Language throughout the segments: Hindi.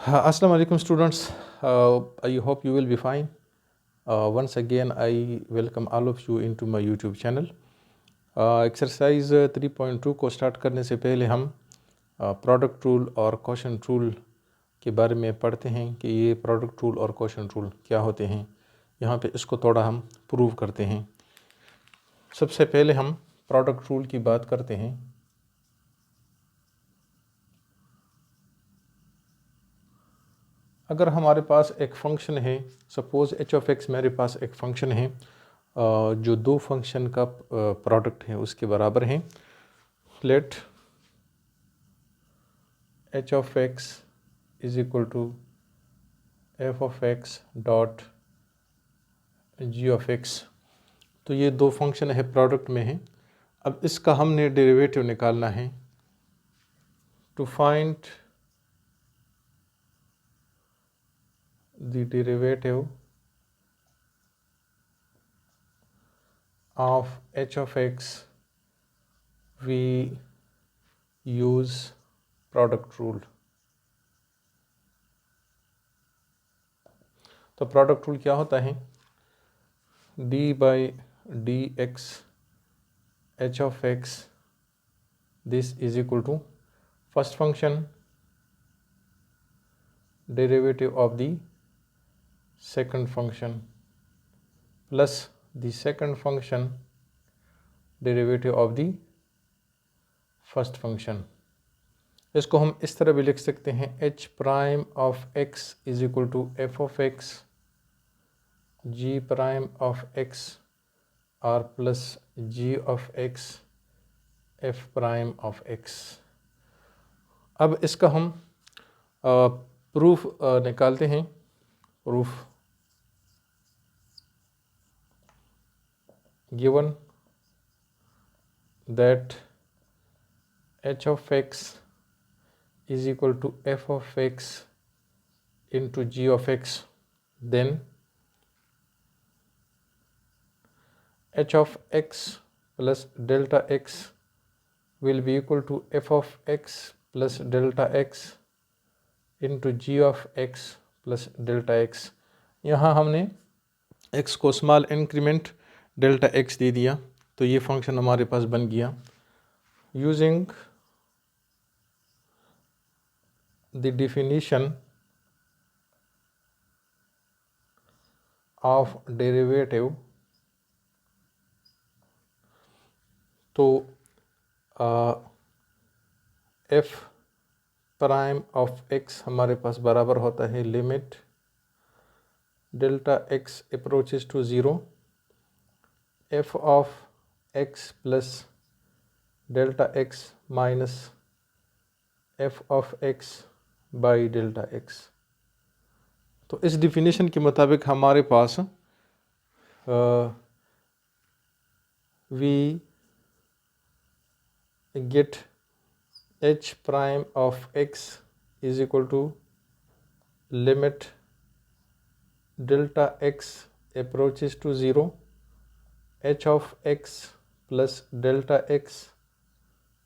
Assalamu alaikum students. I hope you will be fine. Once again, I welcome all of you into my YouTube channel. Exercise 3.2 को स्टार्ट करने से पहले हम प्रोडक्ट रूल और क्वोशंट रूल के बारे में पढ़ते हैं कि ये प्रोडक्ट रूल और क्वोशंट रूल क्या होते हैं। यहाँ पे इसको थोड़ा हम प्रूव करते हैं। सबसे पहले हम प्रोडक्ट रूल की बात करते हैं। अगर हमारे पास एक फंक्शन है, सपोज़ एच ऑफ एक्स मेरे पास एक फंक्शन है जो दो फंक्शन का प्रोडक्ट है उसके बराबर है। Let h of x is equal to f of x dot g of x. तो ये दो फंक्शन है प्रोडक्ट में है। अब इसका हमने डेरिवेटिव निकालना है। To find the derivative of h of x we use product rule। तो प्रोडक्ट रूल क्या होता है? d by dx h of x this is equal to first function derivative of the second function plus the second function derivative of the first function। इसको हम इस तरह भी लिख सकते हैं h prime of x is equal to f of x g prime of x are plus g of x f prime of x। अब इसका हम प्रूफ निकालते हैं। Proof given that h of x is equal to f of x into g of x, then h of x plus delta x will be equal to f of x plus delta x into g of x plus delta x। यहाँ हमने x को स्मॉल इंक्रीमेंट डेल्टा x दे दिया तो ये फंक्शन हमारे पास बन गया। Using the definition of derivative, तो f प्राइम ऑफ x हमारे पास बराबर होता है limit delta x approaches to zero f of x plus delta x minus f of x by delta x। तो इस डिफिनेशन के मुताबिक हमारे पास we get h prime of x is equal to limit delta x approaches to zero h of x plus delta x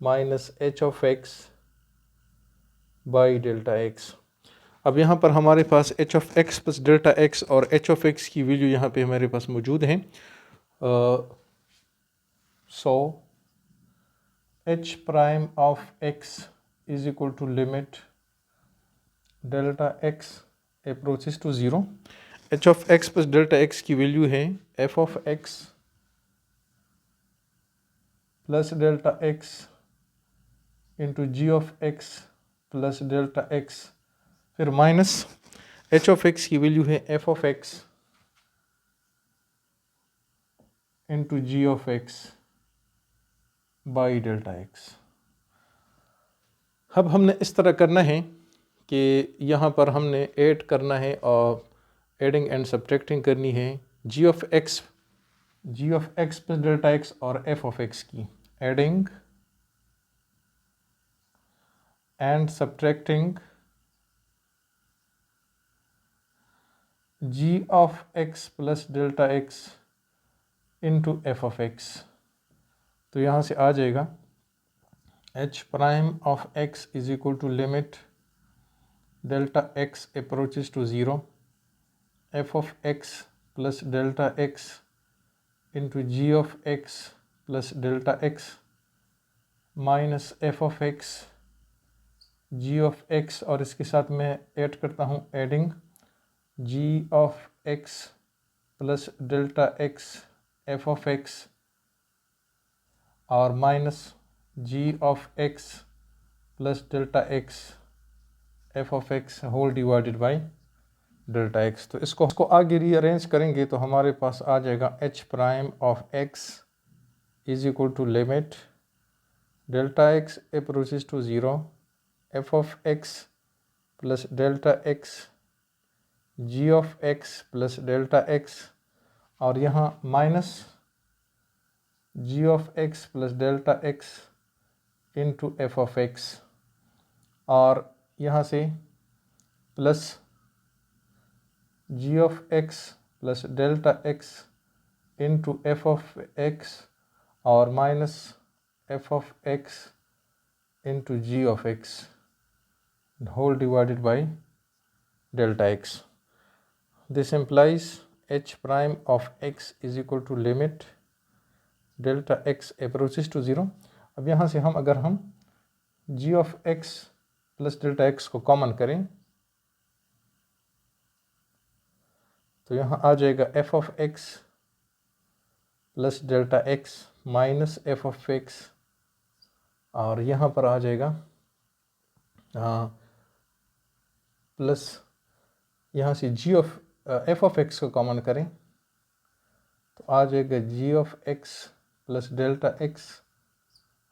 minus h of x by delta x। अब यहाँ पर हमारे पास h of x plus delta x और h of x की वैल्यू यहाँ पे हमारे पास मौजूद हैं। सो h prime of x is equal to limit delta x approaches to zero. h of x plus delta x की वैल्यू है f of x plus delta x into g of x plus delta x, फिर माइनस h ऑफ x की वैल्यू है f of x into g of x by delta x। अब हमने इस तरह करना है कि यहाँ पर हमने ऐड करना है और एडिंग एंड सब्ट्रैक्टिंग करनी है g of x plus delta x और f ऑफ x की। Adding and subtracting g of x plus delta x into f of x। तो यहाँ से आ जाएगा h prime of x is equal to limit delta x approaches to 0, f of x plus delta x into g of x plus delta x minus f of x g of x, और इसके साथ मैं ऐड करता हूँ adding g of x plus delta x f of x और minus g of x plus delta x f of x whole divided by delta x। तो इसको आगे रीअरेंज करेंगे तो हमारे पास आ जाएगा h prime of x is equal to limit delta x approaches to 0 f of x plus delta x g of x plus delta x और यहाँ minus g of x plus delta x into f of x और यहाँ से plus g of x plus delta x into f of x और minus f of x into g of x whole divided by delta x. This implies h prime of x is equal to limit delta x approaches to 0. अब यहाँ से अगर हम g of x plus delta x को कॉमन करें तो यहाँ आ जाएगा f of x plus delta x minus f of x और यहाँ पर आ जाएगा प्लस यहाँ से g of f of x को कॉमन करें तो आ जाएगा g of x plus delta x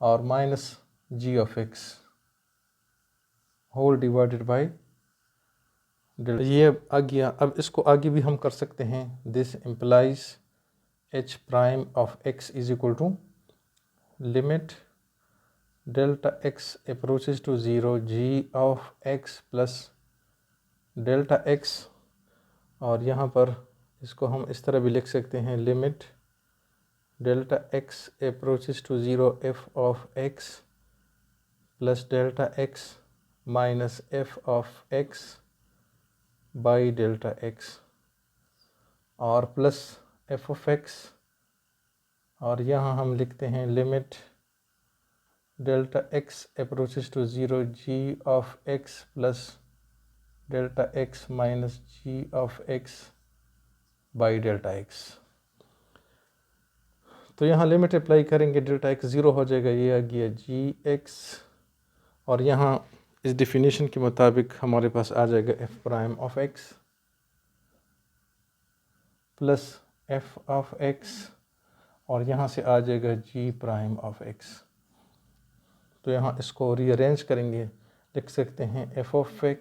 और minus g of x whole divided by delta. ये आ गया। अब इसको आगे भी हम कर सकते हैं। This implies h prime of x is equal to limit delta x approaches to 0 g of x plus delta x और यहाँ पर इसको हम इस तरह भी लिख सकते हैं limit delta x approaches to 0 f of x plus delta x minus f of x by delta x और प्लस f ऑफ x और यहाँ हम लिखते हैं limit delta x approaches to 0 g of x plus delta x minus g of x by delta x। तो यहाँ लिमिट अप्लाई करेंगे डेल्टा x 0 हो जाएगा, ये आ गया जी x और यहाँ इस डिफिनीशन के मुताबिक हमारे पास आ जाएगा f prime of x plus f of x और यहाँ से आ जाएगा g प्राइम ऑफ x। तो यहाँ इसको रीअरेंज करेंगे, लिख सकते हैं f of x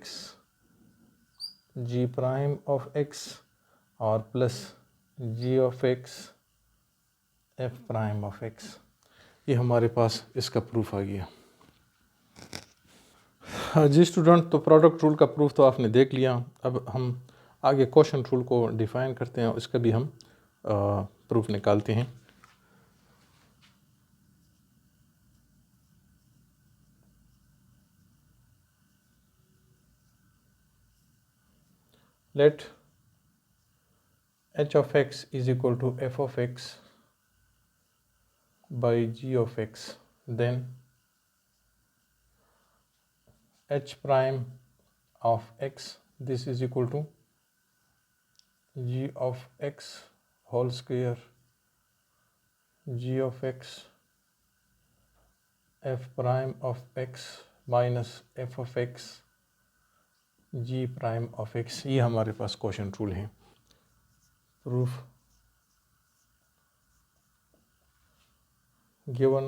g prime of x और plus g of x f prime of x। ये हमारे पास इसका प्रूफ आ गया। जी स्टूडेंट, तो प्रोडक्ट रूल का प्रूफ तो आपने देख लिया। अब हम आगे क्वोशंट रूल को डिफ़ाइन करते हैं, इसका भी हम प्रूफ निकालते हैं। Let h of x is equal to f of x by g of x, then h prime of x, this is equal to g of x whole square g of x f prime of x minus f of x g prime of x। ये हमारे पास क्वोशंट रूल है। Proof given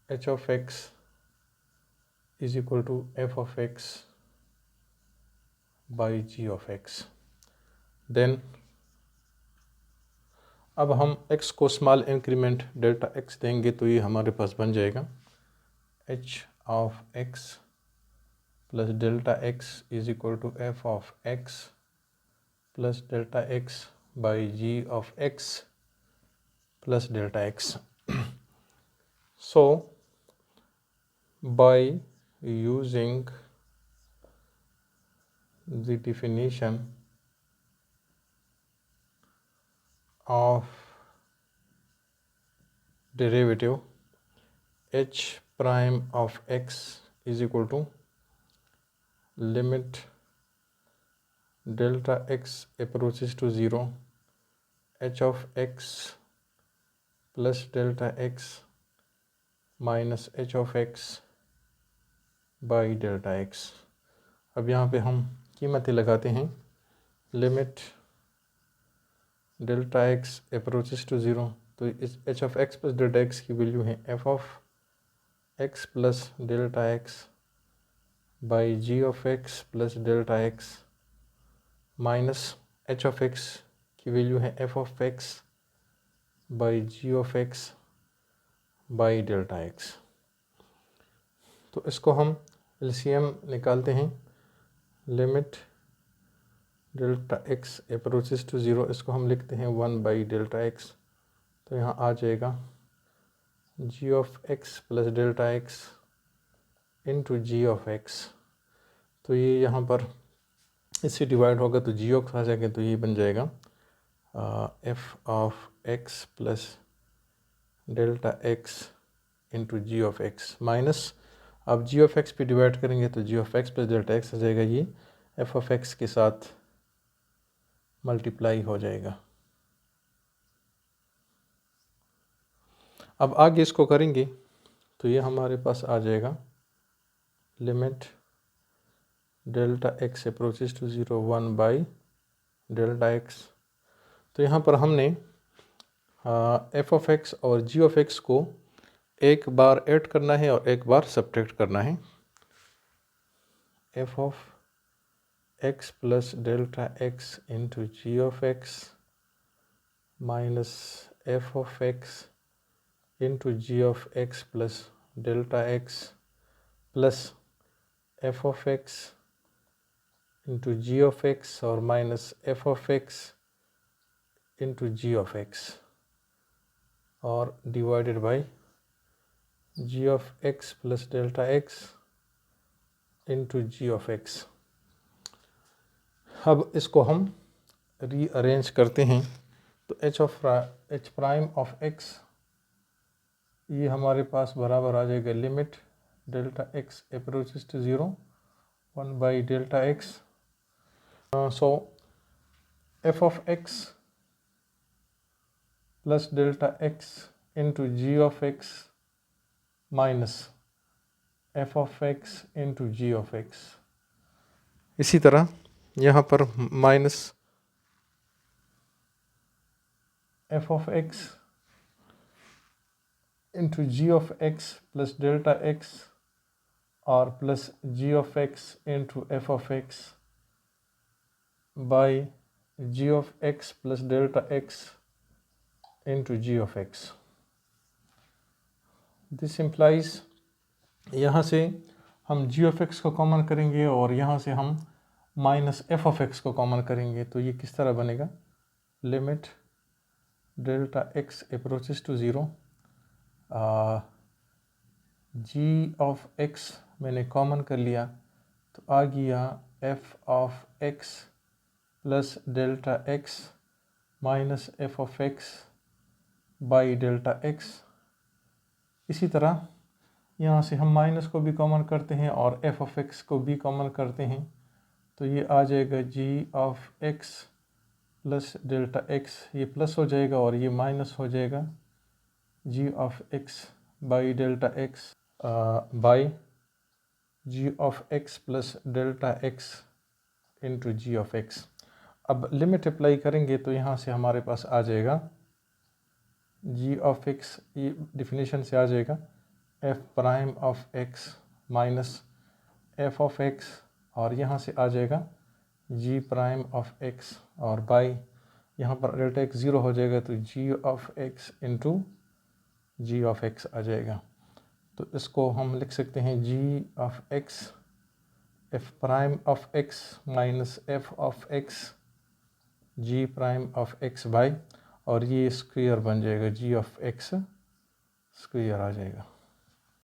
h of x is equal to f of x by g of x, then अब हम x को स्मॉल इंक्रीमेंट डेल्टा x देंगे तो ये हमारे पास बन जाएगा h of x plus delta x is equal to f of x plus delta x by g of x plus delta x। So by using the definition of derivative h prime of x is equal to limit delta x approaches to 0 h of x plus delta x minus h of x by delta x. अब यहाँ पे हम कीमतें लगाते हैं। Limit delta x approaches to zero, तो इस h of x plus delta x की वैल्यू है f of x plus delta x by g of x plus delta x minus h of x की वैल्यू है f of x by g of x by delta x. तो इसको हम एलसीएम निकालते हैं। Limit delta x approaches to zero, इसको हम लिखते हैं 1 बाई डेल्टा एक्स। तो यहाँ आ जाएगा g of x plus delta x into g of x. तो ये यहाँ पर इससे डिवाइड होगा तो जी ऑफ आ जाएगा, तो ये बन जाएगा f of x plus delta x into g of x minus, अब जी ऑफ एक्स पे डिवाइड करेंगे तो g of x plus delta x आ जाएगा, ये एफ ऑफ एक्स के साथ मल्टीप्लाई हो जाएगा। अब आगे इसको करेंगे तो ये हमारे पास आ जाएगा limit delta x approaches to 0 1 by delta x. तो यहाँ पर हमने एफ ऑफ एक्स और जी ऑफ एक्स को एक बार ऐड करना है और एक बार सब्ट्रैक्ट करना है। F of x plus delta x into g of x minus f of x into g of x plus delta x plus f of x into g of x और minus f of x into g of x और divided by g of x plus delta x into g of x. अब इसको हम रीअरेंज करते हैं तो एच प्राइम ऑफ एक्स ये हमारे पास बराबर आ जाएगा limit delta x approaches to 0 1 by delta x. So f of x plus delta x into g of x minus f of x into g of x. इसी तरह यहाँ पर minus f of x into g of x plus delta x और plus g of x into f of x by g of x plus delta x into g of x. This implies यहाँ से हम जी ऑफ एक्स को कॉमन करेंगे और यहाँ से हम माइनस एफ ऑफ एक्स को कॉमन करेंगे, तो ये किस तरह बनेगा limit delta x approaches to 0 g of x मैंने कॉमन कर लिया तो आ गया f of x plus delta x minus f of x by delta x. इसी तरह यहाँ से हम माइनस को भी कॉमन करते हैं और एफ ऑफ एक्स को भी कॉमन करते हैं, तो ये आ जाएगा g of x plus delta x, ये प्लस हो जाएगा और ये माइनस हो जाएगा g of x by delta x by g of x plus delta x into g of x. अब लिमिट अप्लाई करेंगे तो यहाँ से हमारे पास आ जाएगा जी ऑफ एक्स, ये डिफिनीशन से आ जाएगा f prime of x minus f of x और यहाँ से आ जाएगा जी प्राइम ऑफ एक्स और बाई यहाँ पर डेल्टा एक्स 0 हो जाएगा तो g of x into g of x आ जाएगा। तो इसको हम लिख सकते हैं g of x f prime of x minus f of x g prime of x by और ये स्क्वायर बन जाएगा जी ऑफ एक्स स्क्वायर आ जाएगा।